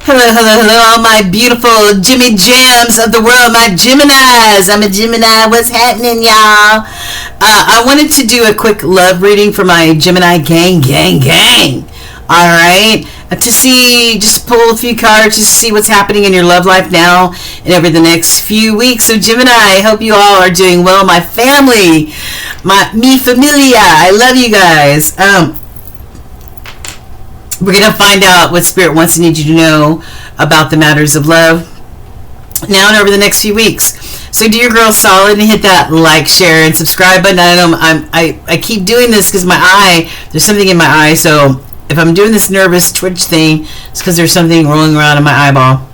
Hello, hello, hello, all my beautiful Jimmy Gems of the world, my Geminis. I'm a Gemini. What's happening, y'all? I wanted to do a quick love reading for my Gemini gang. All right. To see, just pull a few cards to see what's happening in your love life now and over the next few weeks. So Gemini, I hope you all are doing well. My family, mi familia, I love you guys. We're going to find out what Spirit wants and needs you to know about the matters of love now and over the next few weeks. So do your girl solid and hit that like, share, and subscribe button. I know I keep doing this because there's something in my eye. So if I'm doing this nervous twitch thing, it's because there's something rolling around in my eyeball.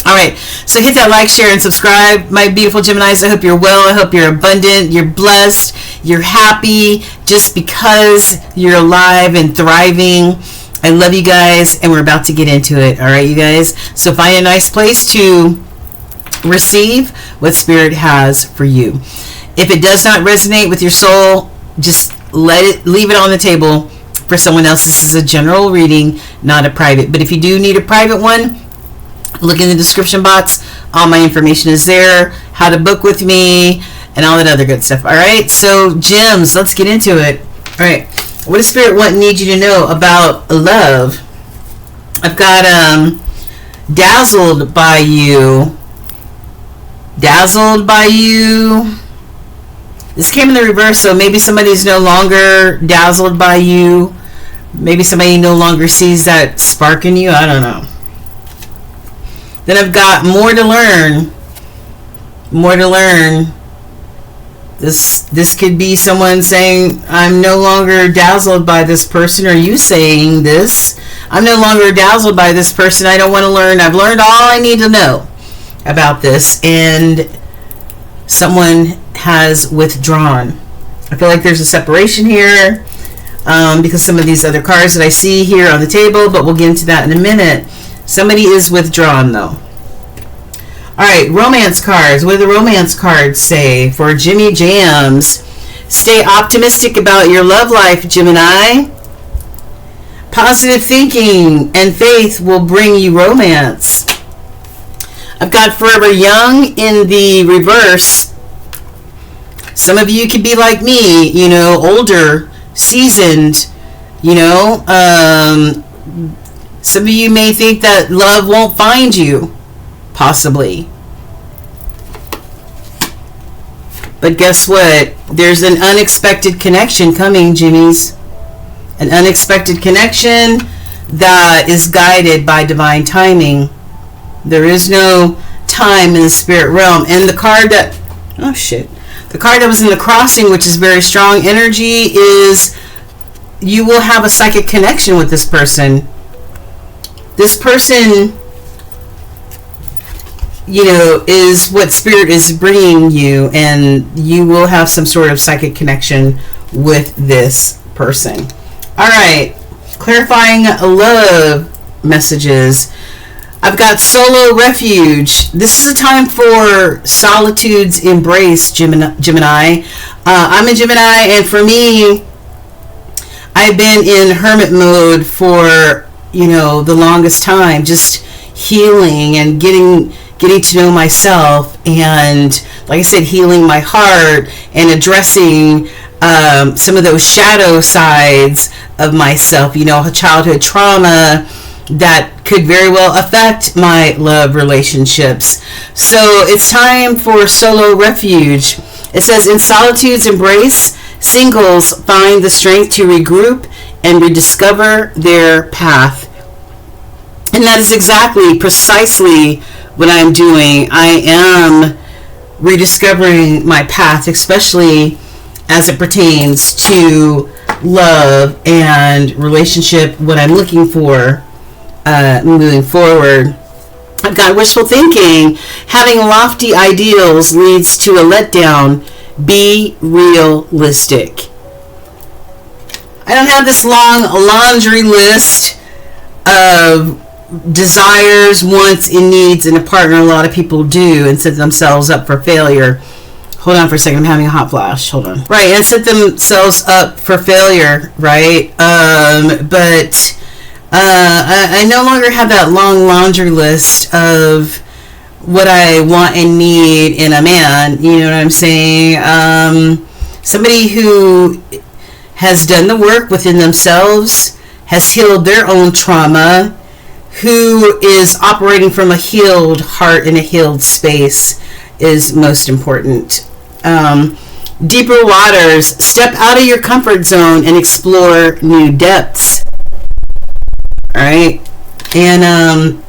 All right, so hit that like, share, and subscribe. My beautiful Geminis, I hope you're well. I hope you're abundant, you're blessed, you're happy just because you're alive and thriving. I love you guys, and we're about to get into it. All right, you guys? So find a nice place to receive what Spirit has for you. If it does not resonate with your soul, just leave it on the table for someone else. This is a general reading, not a private. But if you do need a private one, look in the description box. All my information is there. How to book with me and all that other good stuff. All right, so gems, let's get into it. All right, what does Spirit want and need you to know about love? I've got dazzled by you. Dazzled by you. This came in the reverse, so maybe somebody's no longer dazzled by you. Maybe somebody no longer sees that spark in you. I don't know. Then I've got more to learn. More to learn. This could be someone saying, I'm no longer dazzled by this person, or you saying this. I'm no longer dazzled by this person. I don't want to learn. I've learned all I need to know about this. And someone has withdrawn. I feel like there's a separation here because some of these other cards that I see here on the table, but we'll get into that in a minute. Somebody is withdrawn, though. All right, romance cards. What do the romance cards say for Jimmy Jams? Stay optimistic about your love life, Gemini. Positive thinking and faith will bring you romance. I've got Forever Young in the reverse. Some of you could be like me, you know, older, seasoned, you know. Some of you may think that love won't find you, possibly. But guess what? There's an unexpected connection coming, Jimmies. An unexpected connection that is guided by divine timing. There is no time in the spirit realm. And the card that, the card that was in the crossing, which is very strong energy, is you will have a psychic connection with this person. This person, you know, is what Spirit is bringing you, and you will have some sort of psychic connection with this person. All right, clarifying love messages. I've got solo refuge. This is a time for solitude's embrace, Gemini. I'm a Gemini, and for me, I've been in hermit mode for, you know, the longest time, just healing and getting to know myself, and like I said, healing my heart and addressing some of those shadow sides of myself, you know, childhood trauma that could very well affect my love relationships. So it's time for solo refuge. It says, in solitude's embrace, singles find the strength to regroup and rediscover their path. And that is precisely what I'm doing. I am rediscovering my path, especially as it pertains to love and relationship, what I'm looking for moving forward. I've got wishful thinking. Having lofty ideals leads to a letdown. Be realistic. I don't have this long laundry list of desires, wants, and needs in a partner. A lot of people do, and set themselves up for failure. Hold on for a second. I'm having a hot flash. Hold on. Right, and set themselves up for failure, right? But I no longer have that long laundry list of what I want and need in a man. You know what I'm saying? Somebody who has done the work within themselves, has healed their own trauma, who is operating from a healed heart and a healed space is most important. Deeper waters. Step out of your comfort zone and explore new depths. All right. And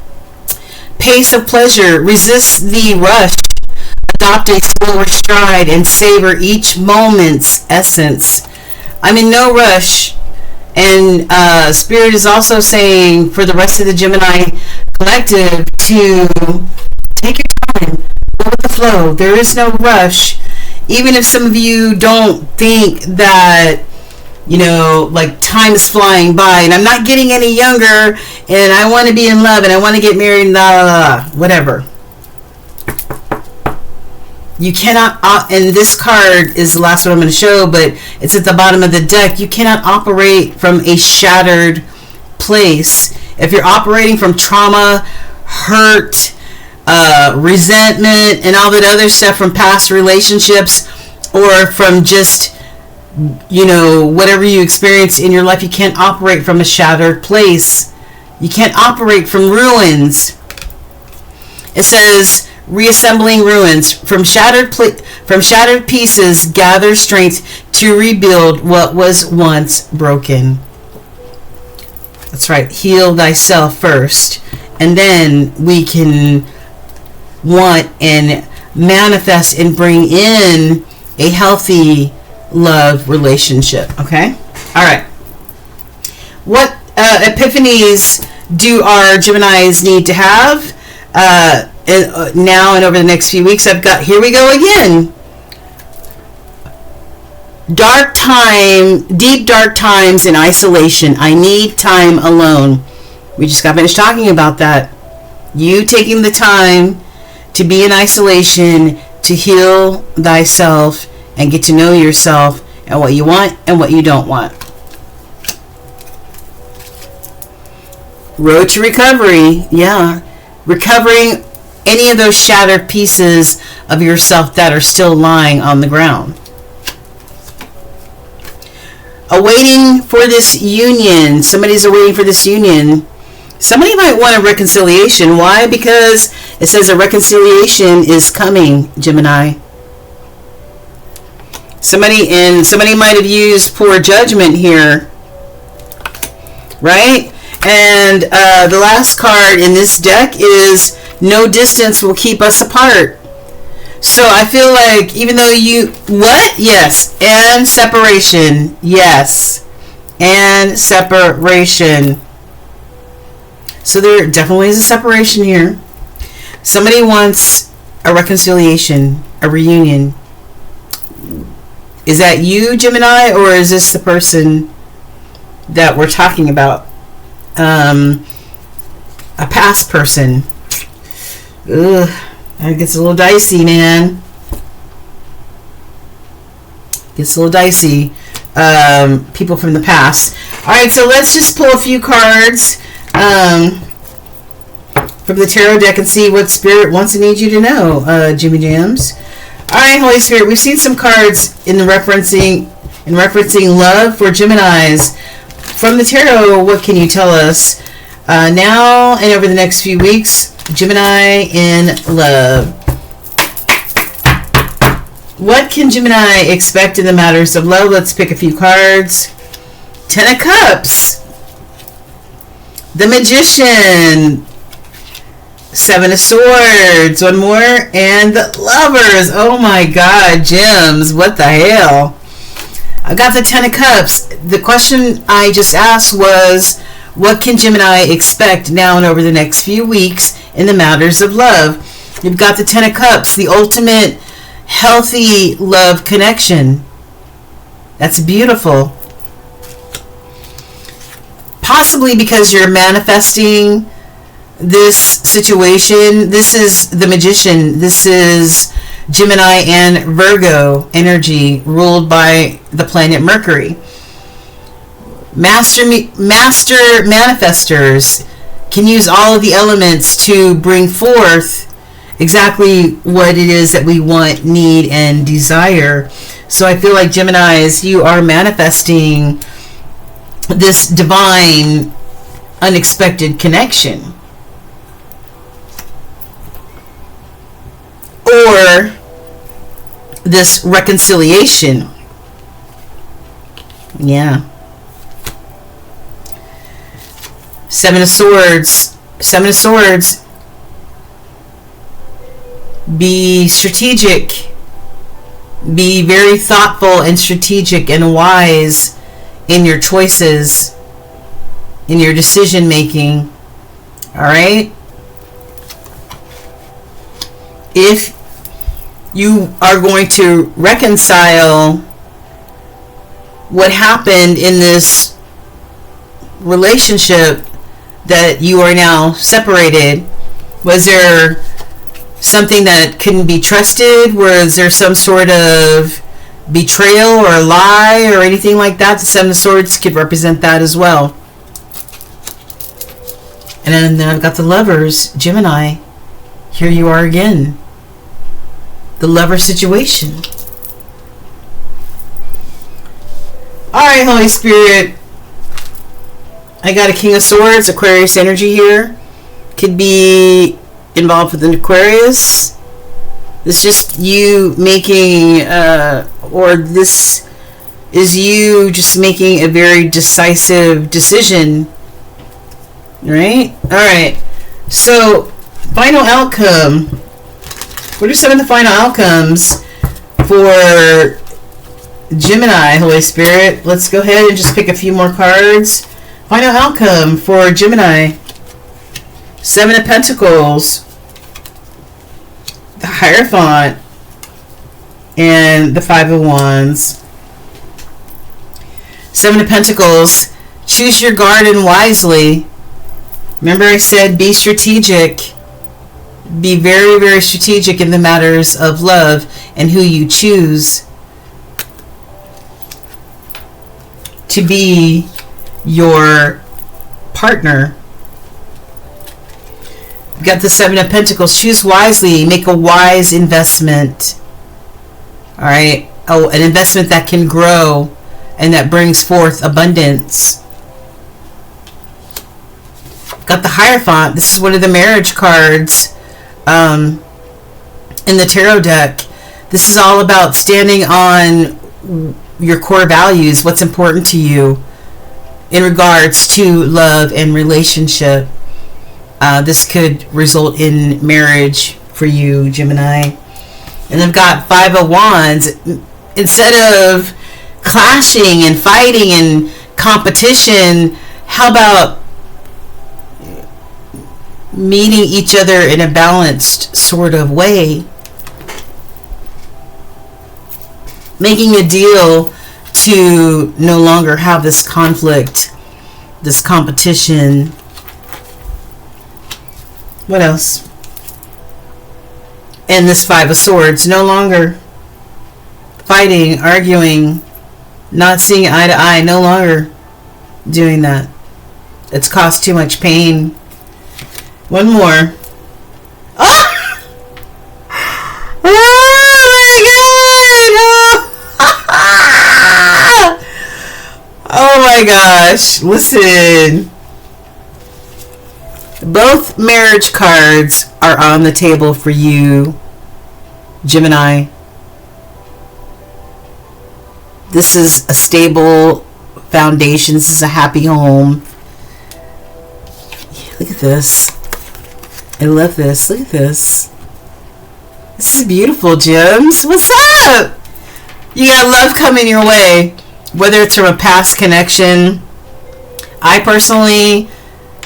pace of pleasure. Resist the rush. Adopt a slower stride and savor each moment's essence. I'm in no rush. And Spirit is also saying for the rest of the Gemini collective to take your time. Go with the flow. There is no rush. Even if some of you don't think that, you know, like time is flying by and I'm not getting any younger and I want to be in love and I want to get married and whatever. You cannot, and this card is the last one I'm going to show, but it's at the bottom of the deck. You cannot operate from a shattered place. If you're operating from trauma, hurt, resentment, and all that other stuff from past relationships, or from just, you know, whatever you experienced in your life, you can't operate from a shattered place. You can't operate from ruins. It says, reassembling ruins. From shattered pieces, gather strength to rebuild what was once broken. That's right. Heal thyself first, and then we can want and manifest and bring in a healthy love relationship. Okay? All right. What epiphanies do our Geminis need to have now and over the next few weeks? I've got, here we go again. Dark time, deep dark times in isolation. I need time alone. We just got finished talking about that. You taking the time to be in isolation, to heal thyself and get to know yourself and what you want and what you don't want. Road to recovery. Yeah. Recovering any of those shattered pieces of yourself that are still lying on the ground. Awaiting for this union. Somebody's awaiting for this union. Somebody might want a reconciliation. Why? Because it says a reconciliation is coming, Gemini. Somebody might have used poor judgment here, right? And the last card in this deck is no distance will keep us apart. So I feel like even though you, what? Yes. And separation. Yes. And separation. So there definitely is a separation here. Somebody wants a reconciliation, a reunion. Is that you, Gemini, or is this the person that we're talking about? A past person. Ugh, that gets a little dicey, man. Gets a little dicey. People from the past. All right, so let's just pull a few cards from the tarot deck and see what Spirit wants and needs you to know, Jimmy Jams. All right, Holy Spirit, we've seen some cards in referencing love for Geminis. From the tarot, what can you tell us now and over the next few weeks? Gemini in love. What can Gemini expect in the matters of love? Let's pick a few cards. Ten of Cups. The Magician. Seven of Swords. One more. And the Lovers. Oh my God, gems. What the hell? I got the Ten of Cups. The question I just asked was, what can Gemini expect now and over the next few weeks in the matters of love? You've got the Ten of Cups, the ultimate healthy love connection. That's beautiful. Possibly because you're manifesting this situation. This is the Magician. This is Gemini and Virgo energy ruled by the planet Mercury. Master manifestors can use all of the elements to bring forth exactly what it is that we want, need, and desire. So I feel like, Geminis, you are manifesting this divine, unexpected connection. Or this reconciliation. Yeah. Seven of Swords. Seven of Swords. Be strategic. Be very thoughtful and strategic and wise in your choices, in your decision making. All right? If you are going to reconcile what happened in this relationship that you are now separated, was there something that couldn't be trusted? Was there some sort of betrayal or lie or anything like that? The Seven of Swords could represent that as well. And then I've got the Lovers, Gemini. Here you are again. The lover situation. Alright, Holy Spirit. I got a King of Swords, Aquarius energy here. Could be involved with an Aquarius. This is just you making, or this is you just making a very decisive decision. Right? Alright. So, final outcome. What are some of the final outcomes for Gemini, Holy Spirit? Let's go ahead and just pick a few more cards. Final outcome for Gemini. Seven of Pentacles. The Hierophant. And the Five of Wands. Seven of Pentacles. Choose your garden wisely. Remember I said be strategic. Be very, very strategic in the matters of love and who you choose to be your partner. You've got the Seven of Pentacles. Choose wisely. Make a wise investment. Alright? Oh, an investment that can grow and that brings forth abundance. Got the Hierophant. This is one of the marriage cards in the tarot deck. This is all about standing on your core values, what's important to you in regards to love and relationship. This could result in marriage for you, Gemini. And I've got Five of Wands. Instead of clashing and fighting and competition, how about meeting each other in a balanced sort of way? Making a deal to no longer have this conflict, this competition. What else? And this Five of Swords. No longer fighting, arguing, not seeing eye to eye. No longer doing that. It's caused too much pain. One more. Oh! Oh my gosh. Listen. Both marriage cards are on the table for you, Gemini. This is a stable foundation. This is a happy home. Look at this. I love this. Look at this. This is beautiful, Gems. What's up? You got love coming your way. Whether it's from a past connection. I personally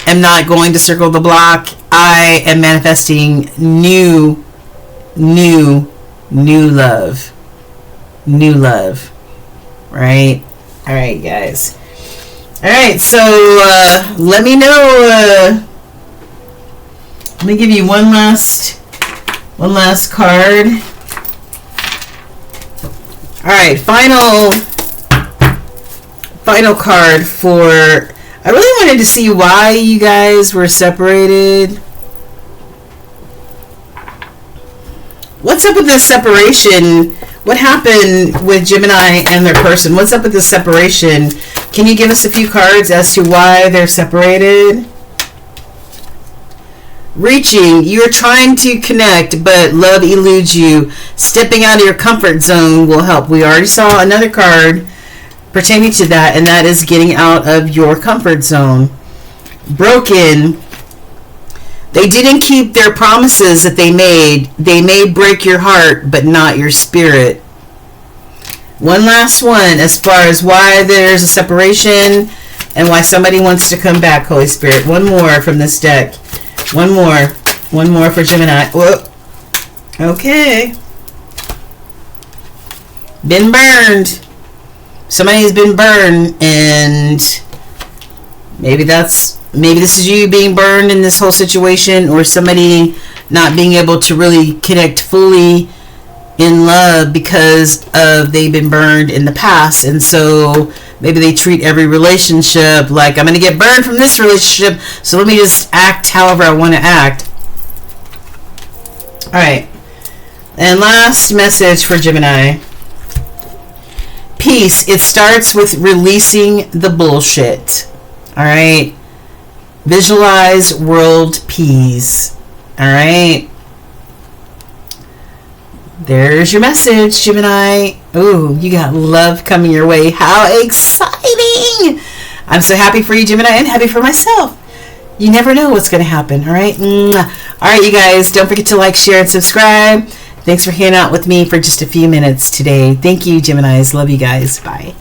am not going to circle the block. I am manifesting new love. New love. Right? Alright, guys. Alright, so let me know. Let me give you one last card. All right, final final card for... I really wanted to see why you guys were separated. What's up with this separation? What happened with Gemini and their person? What's up with this separation? Can you give us a few cards as to why they're separated? Reaching. You're trying to connect, but love eludes you. Stepping out of your comfort zone will help. We already saw another card pertaining to that, and that is getting out of your comfort zone. Broken. They didn't keep their promises that they made. They may break your heart, but not your spirit. One last one as far as why there's a separation and why somebody wants to come back, Holy Spirit. One more from this deck. One more. One more for Gemini. Whoa. Okay. Been burned. Somebody has been burned, and maybe this is you being burned in this whole situation, or somebody not being able to really connect fully in love because of they've been burned in the past, and so maybe they treat every relationship like, I'm going to get burned from this relationship, so let me just act however I want to act. Alright. And last message for Gemini. Peace. It starts with releasing the bullshit. Alright. Visualize world peace. Alright. There's your message, Gemini. Ooh, you got love coming your way. How exciting! I'm so happy for you, Gemini, and happy for myself. You never know what's going to happen, all right? All right, you guys, don't forget to like, share, and subscribe. Thanks for hanging out with me for just a few minutes today. Thank you, Geminis. Love you guys. Bye.